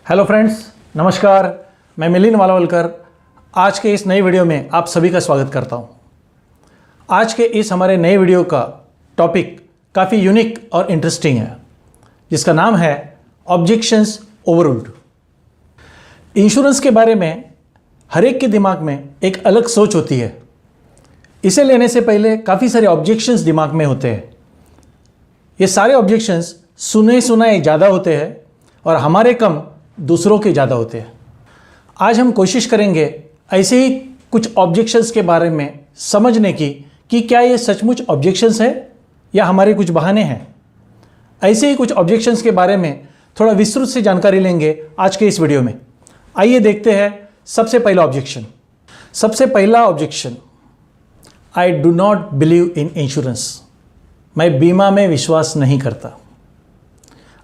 Hello friends, नमस्कार। मैं मिलिंद वालावलकर आज के इस नए वीडियो में आप सभी का स्वागत करता हूं। आज के इस हमारे नए वीडियो का टॉपिक काफ़ी यूनिक और इंटरेस्टिंग है, जिसका नाम है ऑब्जेक्शंस ओवररूल्ड। इंश्योरेंस के बारे में हर एक के दिमाग में एक अलग सोच होती है। इसे लेने से पहले काफ़ी सारे ऑब्जेक्शंस दिमाग में होते हैं। ये सारे ऑब्जेक्शंस सुने सुनाए ज़्यादा होते हैं और हमारे कम दूसरों के ज़्यादा होते हैं। आज हम कोशिश करेंगे ऐसे ही कुछ ऑब्जेक्शंस के बारे में समझने की कि क्या ये सचमुच ऑब्जेक्शंस है या हमारे कुछ बहाने हैं। ऐसे ही कुछ ऑब्जेक्शंस के बारे में थोड़ा विस्तृत से जानकारी लेंगे आज के इस वीडियो में। आइए देखते हैं सबसे पहला ऑब्जेक्शन। सबसे पहला objection, I do not believe in insurance. मैं बीमा में विश्वास नहीं करता।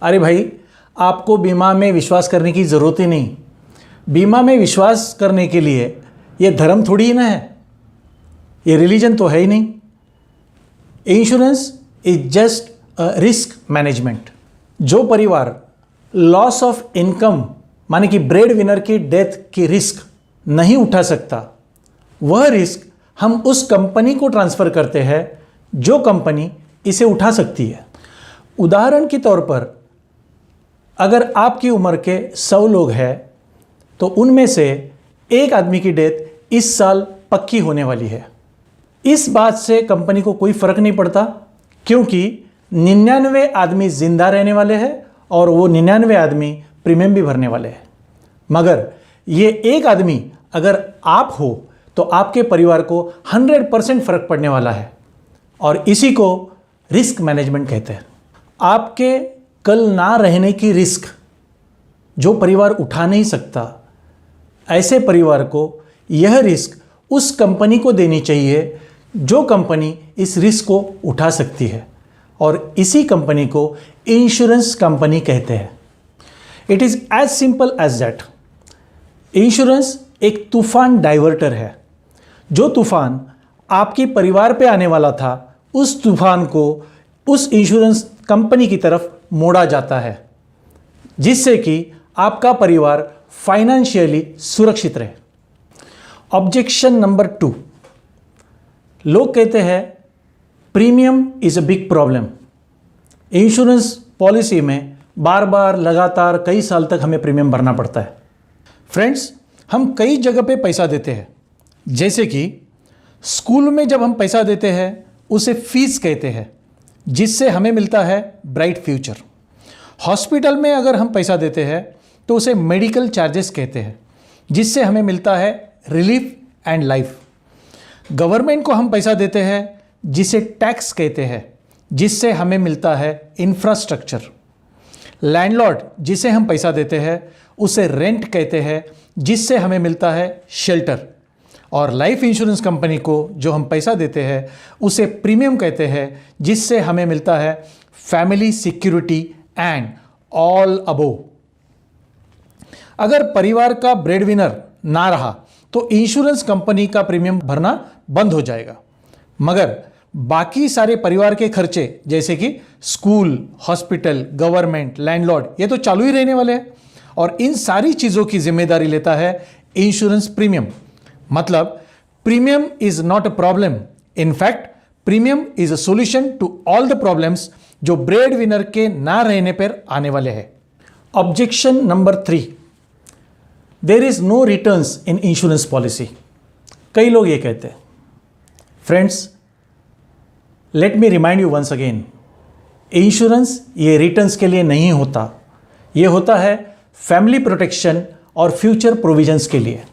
अरे भाई, आपको बीमा में विश्वास करने की ज़रूरत ही नहीं। बीमा में विश्वास करने के लिए ये धर्म थोड़ी ही ना है, ये रिलीजन तो है ही नहीं। Insurance is just a risk management. जो परिवार लॉस ऑफ इनकम माने कि ब्रेड विनर की डेथ की रिस्क नहीं उठा सकता, वह रिस्क हम उस कंपनी को ट्रांसफ़र करते हैं जो कंपनी इसे उठा सकती है। उदाहरण के तौर पर अगर आपकी उम्र के 100 लोग हैं तो उनमें से एक आदमी की डेथ इस साल पक्की होने वाली है। इस बात से कंपनी को कोई फर्क नहीं पड़ता, क्योंकि 99 आदमी जिंदा रहने वाले हैं और वो 99 आदमी प्रीमियम भी भरने वाले हैं। मगर ये एक आदमी अगर आप हो तो आपके परिवार को 100% फर्क पड़ने वाला है, और इसी को रिस्क मैनेजमेंट कहते हैं। आपके कल ना रहने की रिस्क जो परिवार उठा नहीं सकता, ऐसे परिवार को यह रिस्क उस कंपनी को देनी चाहिए जो कंपनी इस रिस्क को उठा सकती है, और इसी कंपनी को इंश्योरेंस कंपनी कहते हैं। It is as simple as that. Insurance एक तूफान डाइवर्टर है। जो तूफान आपके परिवार पे आने वाला था, उस तूफान को उस इंश्योरेंस कंपनी की तरफ मोड़ा जाता है, जिससे कि आपका परिवार फाइनेंशियली सुरक्षित रहे। ऑब्जेक्शन नंबर 2, लोग कहते हैं premium is a big problem. Insurance policy में बार बार लगातार कई साल तक हमें प्रीमियम भरना पड़ता है। फ्रेंड्स, हम कई जगह पे पैसा देते हैं, जैसे कि स्कूल में जब हम पैसा देते हैं उसे फीस कहते हैं, जिससे हमें मिलता है ब्राइट फ्यूचर। हॉस्पिटल में अगर हम पैसा देते हैं तो उसे मेडिकल चार्जेस कहते हैं, जिससे हमें मिलता है रिलीफ एंड लाइफ। गवर्नमेंट को हम पैसा देते हैं जिसे टैक्स कहते हैं, जिससे हमें मिलता है इंफ्रास्ट्रक्चर। लैंडलॉर्ड जिसे हम पैसा देते हैं उसे रेंट कहते हैं, जिससे हमें मिलता है शेल्टर। और लाइफ इंश्योरेंस कंपनी को जो हम पैसा देते हैं उसे प्रीमियम कहते हैं, जिससे हमें मिलता है family security and all above. अगर परिवार का ब्रेड विनर ना रहा तो इंश्योरेंस कंपनी का प्रीमियम भरना बंद हो जाएगा, मगर बाकी सारे परिवार के खर्चे जैसे कि स्कूल, हॉस्पिटल, गवर्नमेंट, लैंडलॉर्ड, ये तो चालू ही रहने वाले हैं, और इन सारी चीज़ों की जिम्मेदारी लेता है इंश्योरेंस प्रीमियम। मतलब premium is not a problem, in fact premium is a solution to all the problems जो ब्रेड विनर के ना रहने पर आने वाले हैं। Objection number 3, there is no returns in insurance policy. कई लोग ये कहते हैं। Friends, let me remind you once again, insurance ये रिटर्न्स के लिए नहीं होता, ये होता है फैमिली प्रोटेक्शन और फ्यूचर प्रोविजंस के लिए।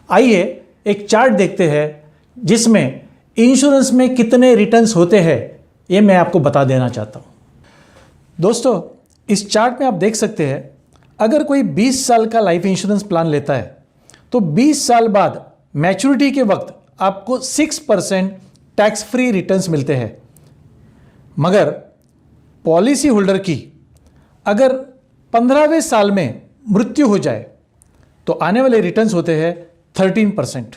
आइए एक चार्ट देखते हैं जिसमें इंश्योरेंस में कितने रिटर्न्स होते हैं, ये मैं आपको बता देना चाहता हूँ। दोस्तों, इस चार्ट में आप देख सकते हैं, अगर कोई 20 साल का लाइफ इंश्योरेंस प्लान लेता है तो 20 साल बाद मैच्योरिटी के वक्त आपको 6% टैक्स फ्री रिटर्न्स मिलते हैं। मगर पॉलिसी होल्डर की अगर 15वें साल में मृत्यु हो जाए तो आने वाले रिटर्न्स होते हैं 13%।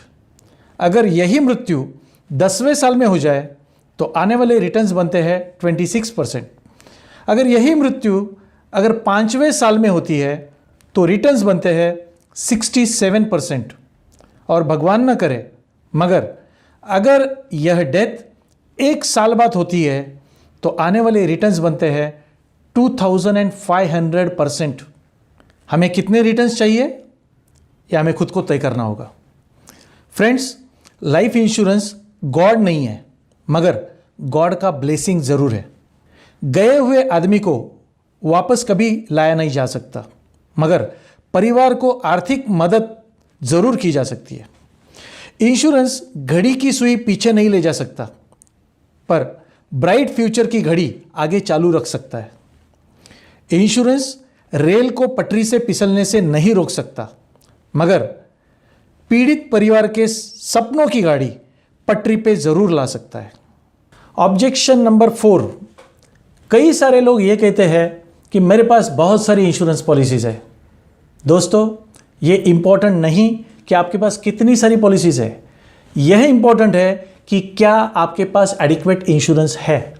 अगर यही मृत्यु 10वें साल में हो जाए तो आने वाले रिटर्न्स बनते हैं 26%। अगर यही मृत्यु अगर 5वें साल में होती है तो रिटर्न्स बनते हैं 67%। और भगवान न करे मगर अगर यह डेथ 1 साल बाद होती है तो आने वाले रिटर्न्स बनते हैं 2500%। हमें कितने रिटर्न्स चाहिए या हमें खुद को तय करना होगा। फ्रेंड्स, लाइफ इंश्योरेंस गॉड नहीं है मगर गॉड का ब्लेसिंग ज़रूर है। गए हुए आदमी को वापस कभी लाया नहीं जा सकता मगर परिवार को आर्थिक मदद ज़रूर की जा सकती है। इंश्योरेंस घड़ी की सुई पीछे नहीं ले जा सकता पर ब्राइट फ्यूचर की घड़ी आगे चालू रख सकता है। इंश्योरेंस रेल को पटरी से फिसलने से नहीं रोक सकता मगर पीड़ित परिवार के सपनों की गाड़ी पटरी पे जरूर ला सकता है। ऑब्जेक्शन नंबर 4, कई सारे लोग ये कहते हैं कि मेरे पास बहुत सारी इंश्योरेंस पॉलिसीज़ है। दोस्तों, ये इंपॉर्टेंट नहीं कि आपके पास कितनी सारी पॉलिसीज़ है, यह इंपॉर्टेंट है कि क्या आपके पास एडिक्वेट इंश्योरेंस है।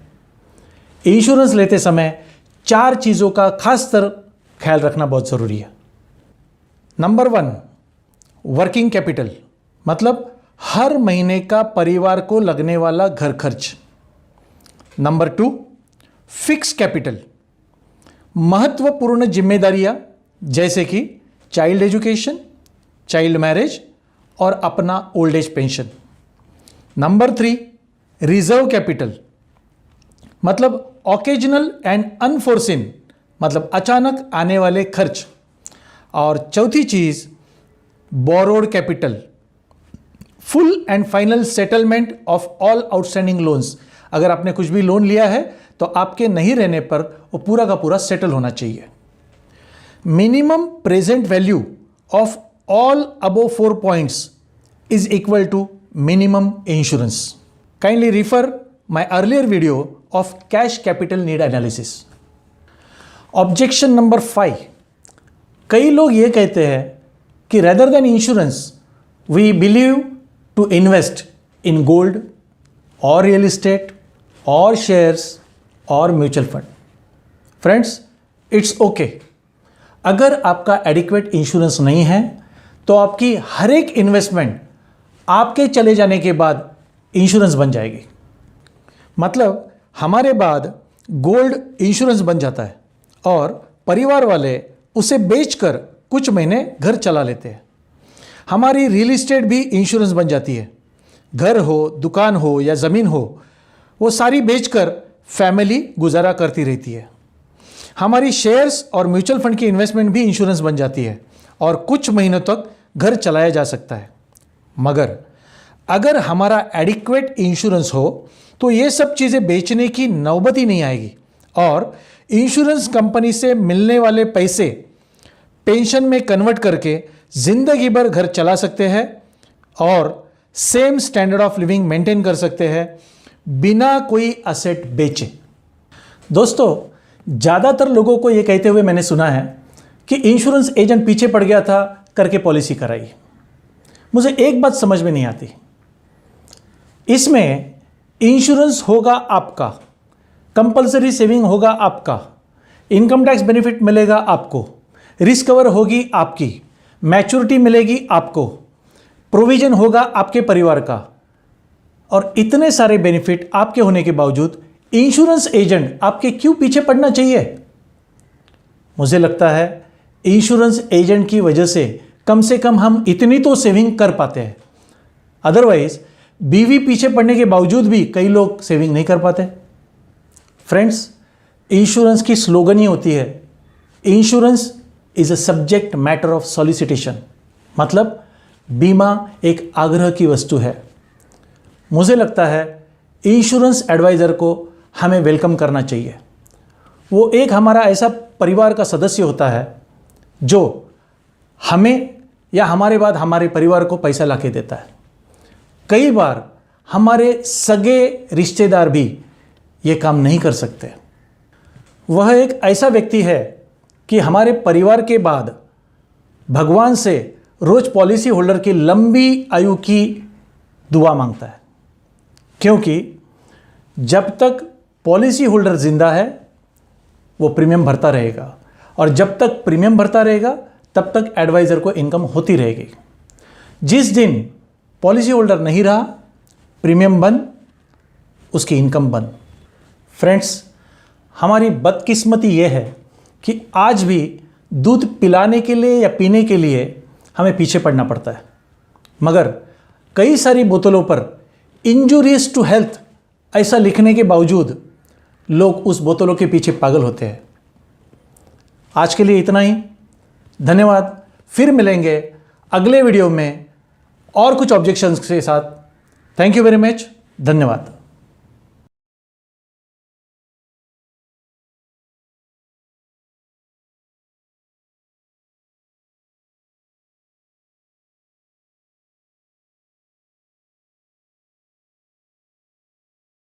इंश्योरेंस लेते समय 4 चीज़ों का खासकर ख्याल रखना बहुत ज़रूरी है। नंबर 1, वर्किंग कैपिटल, मतलब हर महीने का परिवार को लगने वाला घर खर्च। नंबर 2, फिक्स कैपिटल, महत्वपूर्ण जिम्मेदारियां जैसे कि चाइल्ड एजुकेशन, चाइल्ड मैरिज और अपना old age pension. Number 3, reserve capital, मतलब ऑकेजनल एंड अनफोर्सिन, मतलब अचानक आने वाले खर्च। और चौथी चीज borrowed capital, full and final settlement of all outstanding loans. अगर आपने कुछ भी लोन लिया है तो आपके नहीं रहने पर वो पूरा का पूरा सेटल होना चाहिए। Minimum present value of all above 4 points is equal to minimum insurance. Kindly refer my earlier video of cash capital need analysis. Objection number 5, कई लोग ये कहते हैं कि rather than insurance we believe to invest in gold और real estate और shares और mutual fund. Friends, it's okay. अगर आपका एडिक्वेट इंश्योरेंस नहीं है तो आपकी हर एक इन्वेस्टमेंट आपके चले जाने के बाद इंश्योरेंस बन जाएगी। मतलब हमारे बाद गोल्ड इंश्योरेंस बन जाता है और परिवार वाले उसे बेचकर कुछ महीने घर चला लेते हैं। हमारी रियल एस्टेट भी इंश्योरेंस बन जाती है। घर हो, दुकान हो या ज़मीन हो, वो सारी बेचकर फैमिली गुजारा करती रहती है। हमारी शेयर्स और म्यूचुअल फंड की इन्वेस्टमेंट भी इंश्योरेंस बन जाती है और कुछ महीनों तक घर चलाया जा सकता है। मगर अगर हमारा एडिक्वेट इंश्योरेंस हो तो ये सब चीज़ें बेचने की नौबत ही नहीं आएगी और इंश्योरेंस कंपनी से मिलने वाले पैसे पेंशन में कन्वर्ट करके जिंदगी भर घर चला सकते हैं और same standard of living maintain कर सकते हैं बिना कोई असेट बेचे। दोस्तों, ज़्यादातर लोगों को ये कहते हुए मैंने सुना है कि इंश्योरेंस एजेंट पीछे पड़ गया था करके पॉलिसी कराई। मुझे एक बात समझ में नहीं आती, इसमें इंश्योरेंस होगा आपका, कंपलसरी सेविंग होगा आपका, इनकम टैक्स बेनिफिट मिलेगा आपको, रिस्क कवर होगी आपकी, मैच्योरिटी मिलेगी आपको, प्रोविजन होगा आपके परिवार का और इतने सारे बेनिफिट आपके होने के बावजूद इंश्योरेंस एजेंट आपके क्यों पीछे पड़ना चाहिए? मुझे लगता है इंश्योरेंस एजेंट की वजह से कम हम इतनी तो सेविंग कर पाते हैं। अदरवाइज बीवी पीछे पड़ने के बावजूद भी कई लोग सेविंग नहीं कर पाते। फ्रेंड्स, इंश्योरेंस की स्लोगन ही होती है, insurance is a subject matter of solicitation, मतलब बीमा एक आग्रह की वस्तु है। मुझे लगता है इंश्योरेंस एडवाइज़र को हमें वेलकम करना चाहिए। वो एक हमारा ऐसा परिवार का सदस्य होता है जो हमें या हमारे बाद हमारे परिवार को पैसा ला के देता है। कई बार हमारे सगे रिश्तेदार भी ये काम नहीं कर सकते। वह एक ऐसा व्यक्ति है कि हमारे परिवार के बाद भगवान से रोज पॉलिसी होल्डर की लंबी आयु की दुआ मांगता है, क्योंकि जब तक पॉलिसी होल्डर जिंदा है वो प्रीमियम भरता रहेगा और जब तक प्रीमियम भरता रहेगा तब तक एडवाइज़र को इनकम होती रहेगी। जिस दिन पॉलिसी होल्डर नहीं रहा, प्रीमियम बंद, उसकी इनकम बंद। फ्रेंड्स, हमारी बदकिस्मती यह है कि आज भी दूध पिलाने के लिए या पीने के लिए हमें पीछे पड़ना पड़ता है, मगर कई सारी बोतलों पर इंजूरियस टू हेल्थ ऐसा लिखने के बावजूद लोग उस बोतलों के पीछे पागल होते हैं। आज के लिए इतना ही। धन्यवाद। फिर मिलेंगे अगले वीडियो में और कुछ ऑब्जेक्शंस के साथ। Thank you very much. धन्यवाद।